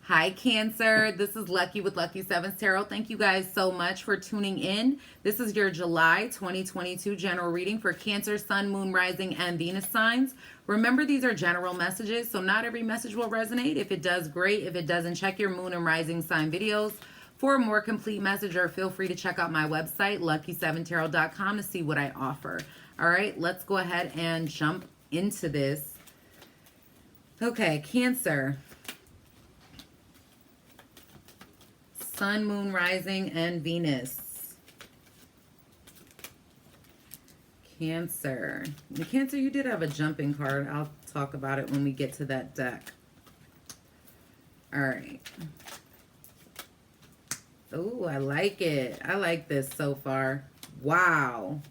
Hi, Cancer. This is Lucky with Lucky Sevens Tarot. Thank you guys so much for tuning in. This is your July 2022 general reading for Cancer, Sun, Moon, Rising, and Venus signs. Remember, these are general messages, so not every message will resonate. If it does, great. If it doesn't, check your Moon and Rising sign videos for a more complete message, or feel free to check out my website, LUCKii7tarot.com, to see what I offer. All right, let's go ahead and jump into this. Okay, Cancer. Sun, Moon, Rising, and Venus. Cancer. Cancer, you did have a jumping card. I'll talk about it when we get to that deck. All right. Oh, I like it. I like this so far. Wow.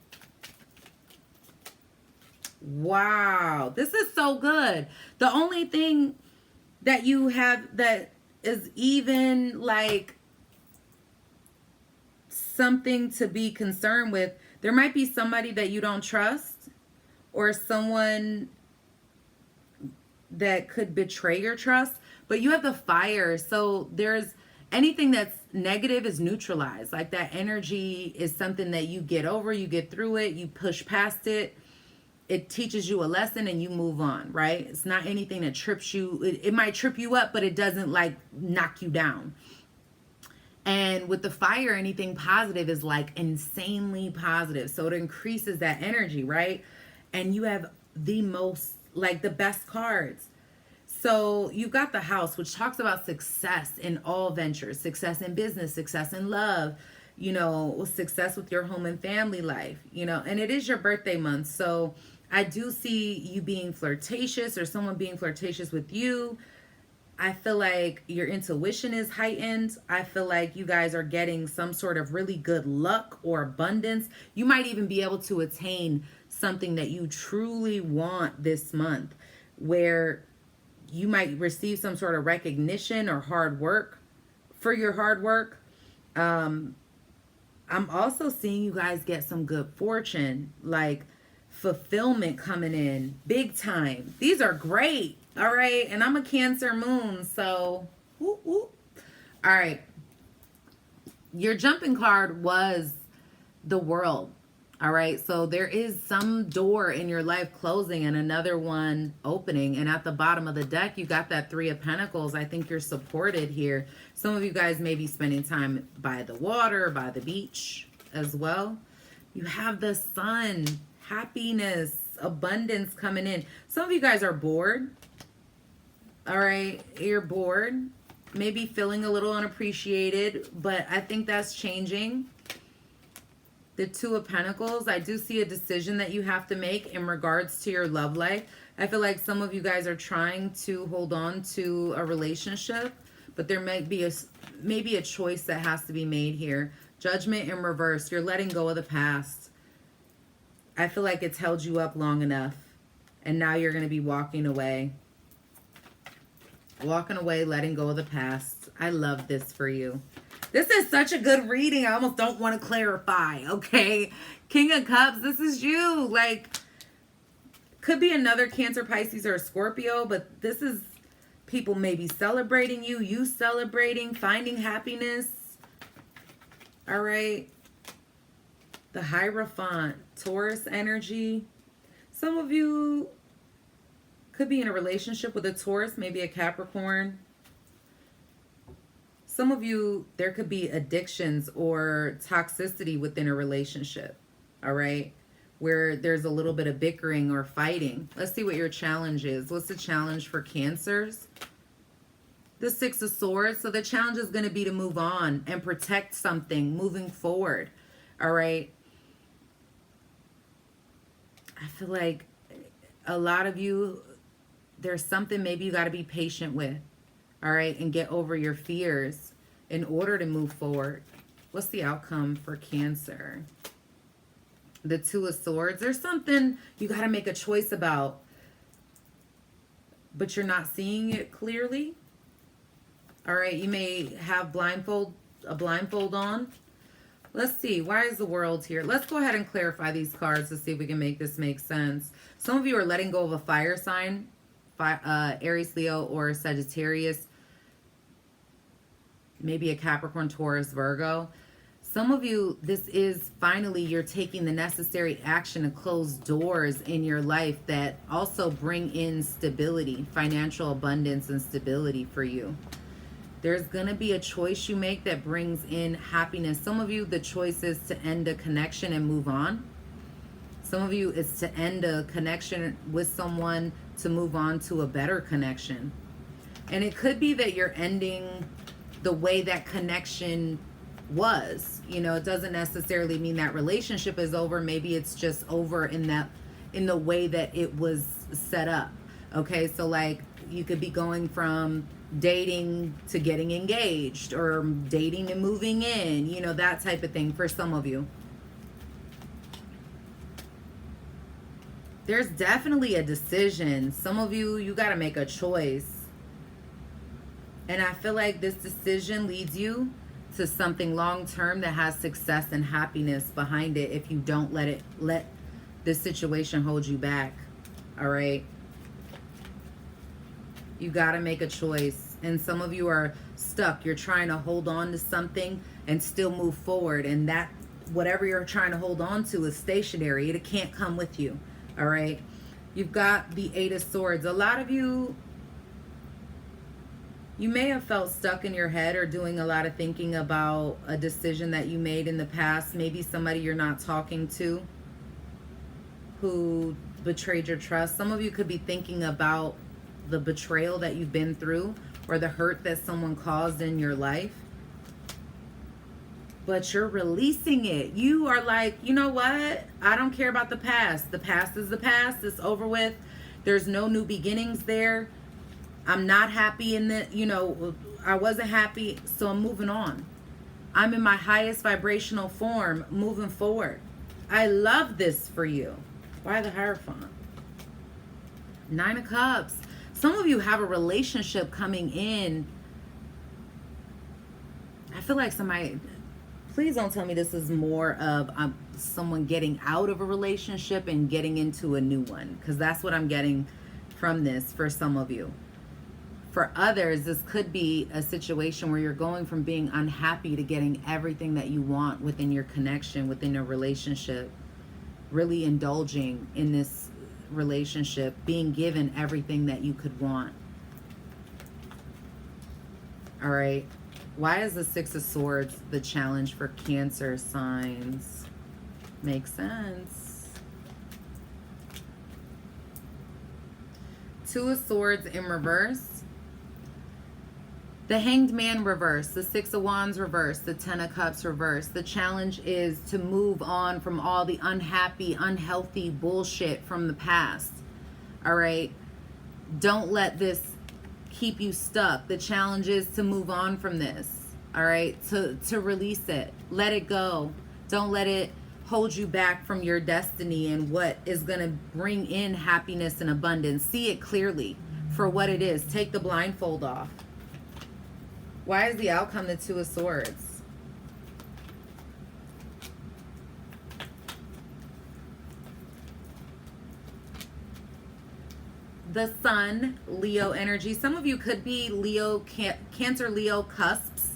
Wow. This is so good. The only thing that you have that is even like something to be concerned with, there might be somebody that you don't trust, or someone that could betray your trust, but you have the fire, so there's anything that's negative is neutralized. Like, that energy is something that you get over, you get through it, you push past it, it teaches you a lesson, and you move on, right? It's not anything that trips you. It might trip you up, but it doesn't like knock you down. And with the fire, anything positive is like insanely positive. So it increases that energy, right? And you have the most, like, the best cards. So you've got the House, which talks about success in all ventures, success in business, success in love, you know, success with your home and family life, you know, and it is your birthday month. So I do see you being flirtatious, or someone being flirtatious with you. I feel like your intuition is heightened. I feel like you guys are getting some sort of really good luck or abundance. You might even be able to attain something that you truly want this month, where you might receive some sort of recognition or hard work for your hard work. I'm also seeing you guys get some good fortune, like fulfillment coming in big time. These are great. All right, and I'm a Cancer moon, so whoop, whoop. All right, your jumping card was the World. All right, so there is some door in your life closing and another one opening, and at the bottom of the deck you got that Three of Pentacles. I think you're supported here. Some of you guys may be spending time by the water, by the beach as well. You have the Sun, happiness, abundance coming in. Some of you guys are bored. All right, you're bored, maybe feeling a little unappreciated, but I think that's changing. The Two of Pentacles, I do see a decision that you have to make in regards to your love life. I feel like some of you guys are trying to hold on to a relationship, but there might be maybe a choice that has to be made here. Judgment in reverse, you're letting go of the past. I feel like it's held you up long enough, and now you're going to be walking away. Walking away, letting go of the past. I love this for you. This is such a good reading. I almost don't want to clarify, okay? King of Cups, this is you. Like, could be another Cancer, Pisces, or Scorpio, but this is people maybe celebrating you, you celebrating, finding happiness. All right. The Hierophant, Taurus energy. Some of you could be in a relationship with a Taurus, maybe a Capricorn. Some of you, there could be addictions or toxicity within a relationship, all right, where there's a little bit of bickering or fighting. Let's see what your challenge is. What's the challenge for Cancers? The Six of Swords. So the challenge is going to be to move on and protect something moving forward, all right? I feel like a lot of you, there's something maybe you got to be patient with, all right, and get over your fears in order to move forward. What's the outcome for Cancer? The Two of Swords. There's something you got to make a choice about, but you're not seeing it clearly. All right, you may have a blindfold on. Let's see, why is the World here? Let's go ahead and clarify these cards to see if we can make this make sense. Some of you are letting go of a fire sign, Aries, Leo, or Sagittarius. maybe a Capricorn, Taurus, Virgo. Some of you, this is finally you're taking the necessary action to close doors in your life that also bring in stability, financial abundance and stability for you. There's going to be a choice you make that brings in happiness. Some of you, the choice is to end a connection and move on. Some of you, it's to end a connection with someone to move on to a better connection. And it could be that you're ending the way that connection was. You know, it doesn't necessarily mean that relationship is over. Maybe it's just over in the way that it was set up. Okay, so like you could be going from dating to getting engaged, or dating and moving in, you know, that type of thing for some of you. There's definitely a decision. Some of you, you got to make a choice. And I feel like this decision leads you to something long-term that has success and happiness behind it if you don't let this situation hold you back. All right? You got to make a choice. And some of you are stuck. You're trying to hold on to something and still move forward. And that, whatever you're trying to hold on to is stationary. It can't come with you. All right? You've got the Eight of Swords. A lot of you may have felt stuck in your head or doing a lot of thinking about a decision that you made in the past. Maybe somebody you're not talking to who betrayed your trust. Some of you could be thinking about the betrayal that you've been through or the hurt that someone caused in your life. But you're releasing it. You are like, you know what? I don't care about the past. The past is the past. It's over with. There's no new beginnings there. I'm not happy in the, you know, I wasn't happy, so I'm moving on. I'm in my highest vibrational form, moving forward. I love this for you. Why the Hierophant? Nine of Cups. Some of you have a relationship coming in. I feel like somebody, please don't tell me this is more of someone getting out of a relationship and getting into a new one, because that's what I'm getting from this for some of you. For others, this could be a situation where you're going from being unhappy to getting everything that you want within your connection, within your relationship, really indulging in this relationship, being given everything that you could want. All right. Why is the Six of Swords the challenge for Cancer signs? Makes sense. Two of Swords in reverse. The Hanged Man reverse, the Six of Wands reverse, the Ten of Cups reverse. The challenge is to move on from all the unhappy, unhealthy bullshit from the past. All right? Don't let this keep you stuck. The challenge is to move on from this. All right? To release it. Let it go. Don't let it hold you back from your destiny and what is going to bring in happiness and abundance. See it clearly for what it is. Take the blindfold off. Why is the outcome the Two of Swords? The Sun, Leo energy. Some of you could be Leo, Cancer, Leo cusps.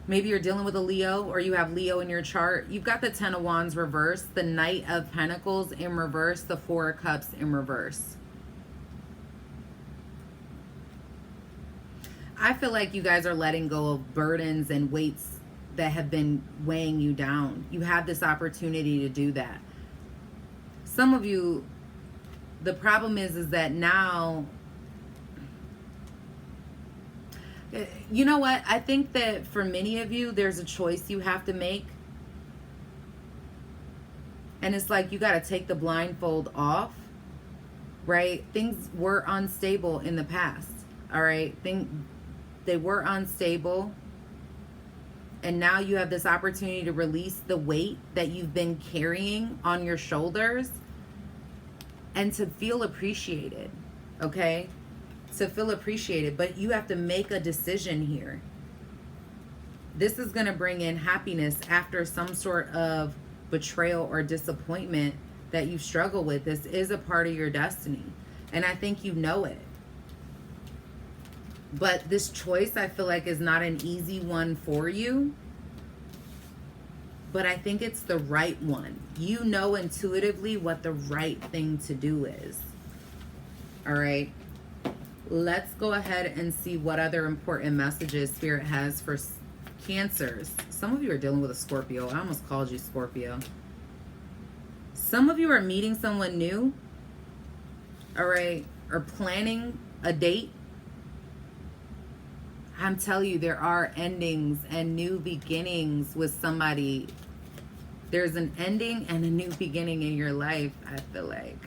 Maybe you're dealing with a Leo or you have Leo in your chart. You've got the Ten of Wands reverse, the Knight of Pentacles in reverse, the Four of Cups in reverse. I feel like you guys are letting go of burdens and weights that have been weighing you down. You have this opportunity to do that. Some of you, the problem is that now, you know what? I think that for many of you, there's a choice you have to make. And it's like you got to take the blindfold off, right? Things were unstable in the past, all right? They were unstable, and now you have this opportunity to release the weight that you've been carrying on your shoulders and to feel appreciated, okay? To feel appreciated, but you have to make a decision here. This is going to bring in happiness after some sort of betrayal or disappointment that you struggle with. This is a part of your destiny, and I think you know it. But this choice, I feel like, is not an easy one for you. But I think it's the right one. You know intuitively what the right thing to do is. All right. Let's go ahead and see what other important messages Spirit has for Cancers. Some of you are dealing with a Scorpio. I almost called you Scorpio. Some of you are meeting someone new. All right. Or planning a date. I'm telling you, there are endings and new beginnings with somebody. There's an ending and a new beginning in your life, I feel like.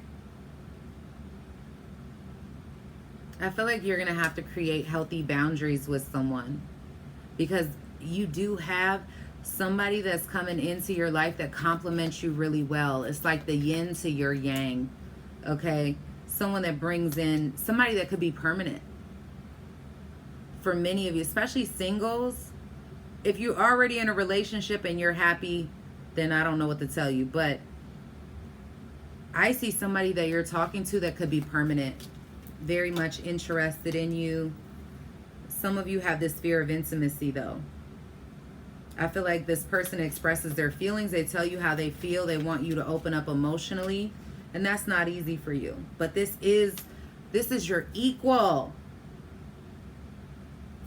I feel like you're going to have to create healthy boundaries with someone, because you do have somebody that's coming into your life that complements you really well. It's like the yin to your yang, okay? Someone that brings in somebody that could be permanent. For many of you, especially singles, if you're already in a relationship and you're happy, then I don't know what to tell you. But I see somebody that you're talking to that could be permanent, very much interested in you. Some of you have this fear of intimacy, though. I feel like this person expresses their feelings. They tell you how they feel. They want you to open up emotionally. And that's not easy for you. But this is your equal.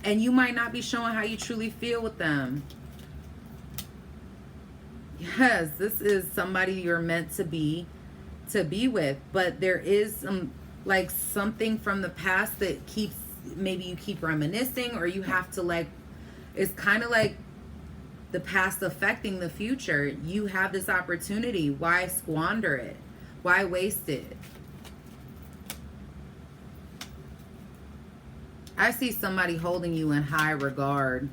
And you might not be showing how you truly feel with them. Yes, this is somebody you're meant to be with. But there is something from the past that maybe you keep reminiscing, or you have to it's kind of like the past affecting the future. You have this opportunity. Why squander it? Why waste it? I see somebody holding you in high regard,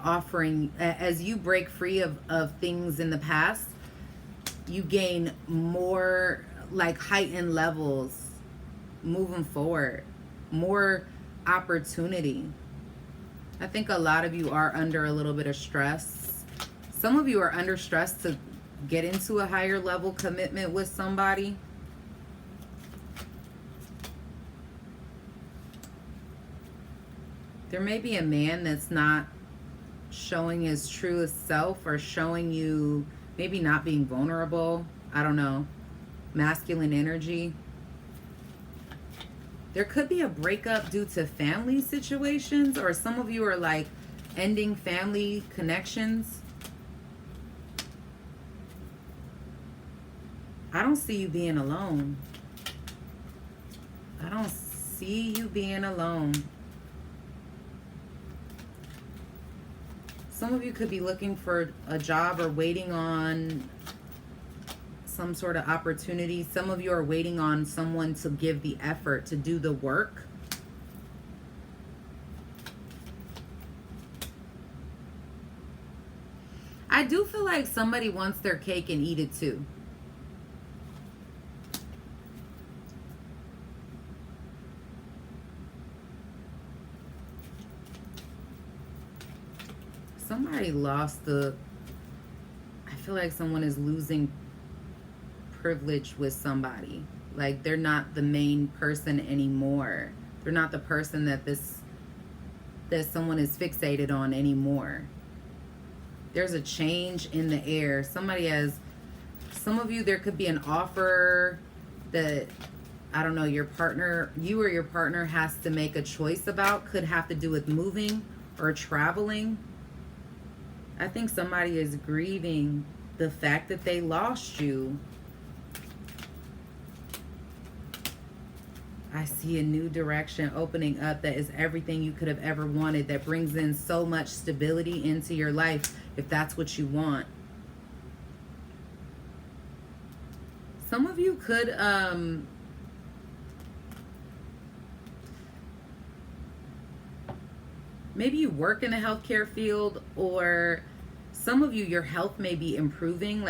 offering, as you break free of things in the past, you gain more heightened levels moving forward, more opportunity. I think a lot of you are under a little bit of stress. Some of you are under stress to get into a higher level commitment with somebody. There may be a man that's not showing his truest self, or showing you maybe not being vulnerable. I don't know. Masculine energy. There could be a breakup due to family situations, or some of you are ending family connections. I don't see you being alone. I don't see you being alone. Some of you could be looking for a job or waiting on some sort of opportunity. Some of you are waiting on someone to give the effort, to do the work. I do feel like somebody wants their cake and eat it too. Somebody lost I feel like someone is losing privilege with somebody. They're not the main person anymore. They're not the person that someone is fixated on anymore. There's a change in the air. Some of you, there could be an offer that, I don't know, you or your partner has to make a choice about. Could have to do with moving or traveling. I think somebody is grieving the fact that they lost you. I see a new direction opening up that is everything you could have ever wanted, that brings in so much stability into your life, if that's what you want. Some of you could maybe you work in the healthcare field, or some of you, your health may be improving,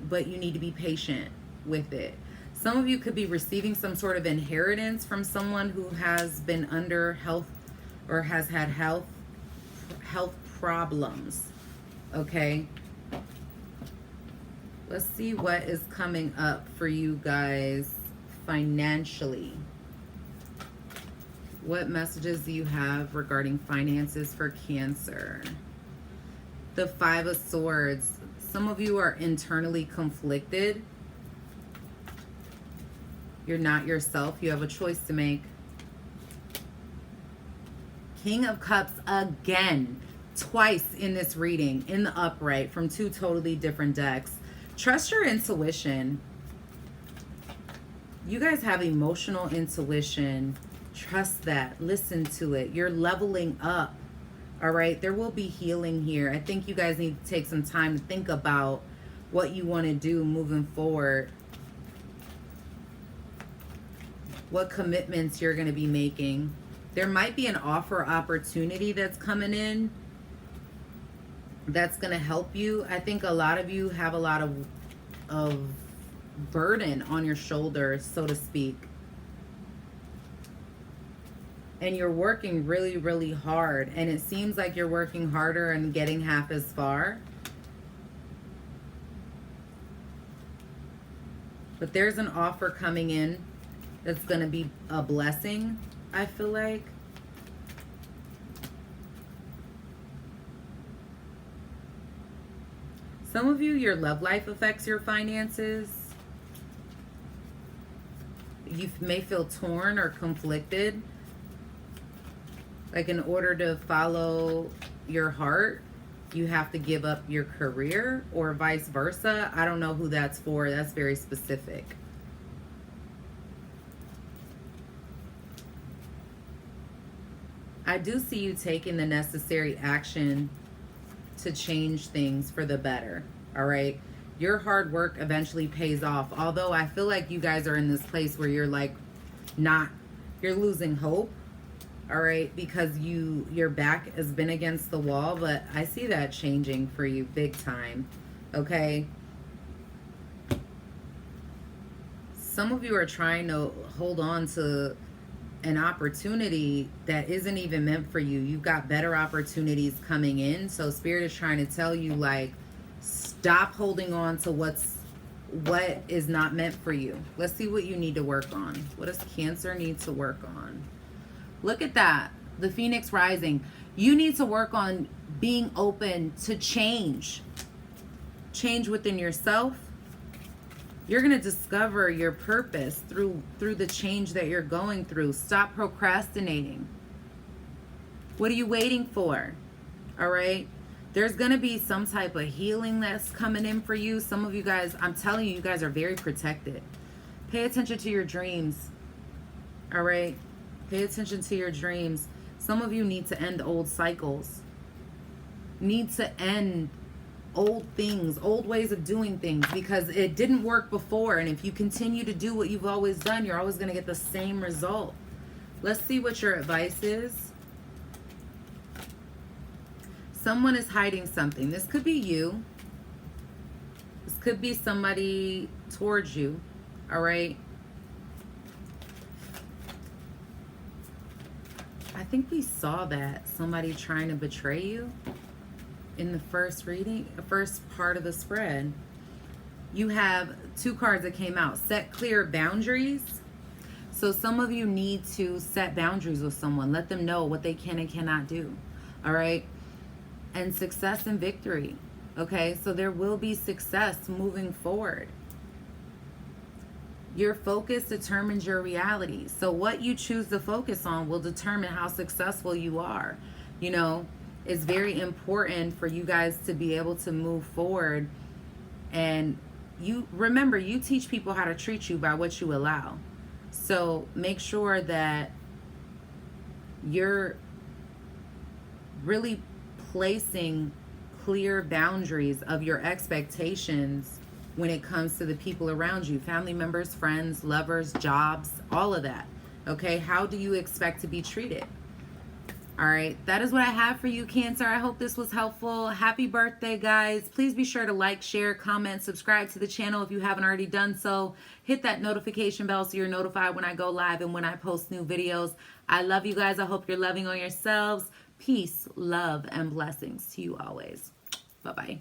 but you need to be patient with it. Some of you could be receiving some sort of inheritance from someone who has been under health, or has had health problems. Okay? Let's see what is coming up for you guys financially. What messages do you have regarding finances for Cancer? The Five of Swords. Some of you are internally conflicted. You're not yourself. You have a choice to make. King of Cups again. Twice in this reading. In the upright from two totally different decks. Trust your intuition. You guys have emotional intuition. Trust that. Listen to it. You're leveling up. All right? There will be healing here. I think you guys need to take some time to think about what you want to do moving forward. What commitments you're going to be making. There might be an offer opportunity that's coming in that's going to help you. I think a lot of you have a lot of burden on your shoulders, so to speak. And you're working really, really hard. And it seems like you're working harder and getting half as far. But there's an offer coming in that's going to be a blessing, I feel like. Some of you, your love life affects your finances. You may feel torn or conflicted. Like in order to follow your heart, you have to give up your career or vice versa. I don't know who that's for. That's very specific. I do see you taking the necessary action to change things for the better, all right? Your hard work eventually pays off, although I feel like you guys are in this place where you're like you're losing hope, all right? Because your back has been against the wall, but I see that changing for you big time, okay? Some of you are trying to hold on to an opportunity that isn't even meant for you. You've got better opportunities coming in. So Spirit is trying to tell you, like, stop holding on to what is not meant for you. Let's see what you need to work on. What does Cancer need to work on? Look at that. The Phoenix rising. You need to work on being open to change. Change within yourself. You're going to discover your purpose through the change that you're going through. Stop procrastinating. What are you waiting for? All right? There's going to be some type of healing that's coming in for you. Some of you guys, I'm telling you, you guys are very protected. Pay attention to your dreams. All right? Pay attention to your dreams. Some of you need to end old cycles. Need to end old things, old ways of doing things, because it didn't work before. And if you continue to do what you've always done, you're always going to get the same result. Let's see what your advice is. Someone is hiding something. This could be you. This could be somebody towards you. All right. I think we saw that. Somebody trying to betray you. In the first reading, first part of the spread, you have two cards that came out. Set clear boundaries. So some of you need to set boundaries with someone. Let them know what they can and cannot do. All right. And success and victory. Okay. So there will be success moving forward. Your focus determines your reality. So what you choose to focus on will determine how successful you are. You know, it's very important for you guys to be able to move forward. And you remember, you teach people how to treat you by what you allow. So make sure that you're really placing clear boundaries of your expectations when it comes to the people around you, family members, friends, lovers, jobs, all of that. Okay, how do you expect to be treated? All right, that is what I have for you, Cancer. I hope this was helpful. Happy birthday, guys. Please be sure to like, share, comment, subscribe to the channel if you haven't already done so. Hit that notification bell so you're notified when I go live and when I post new videos. I love you guys. I hope you're loving on yourselves. Peace, love, and blessings to you always. Bye-bye.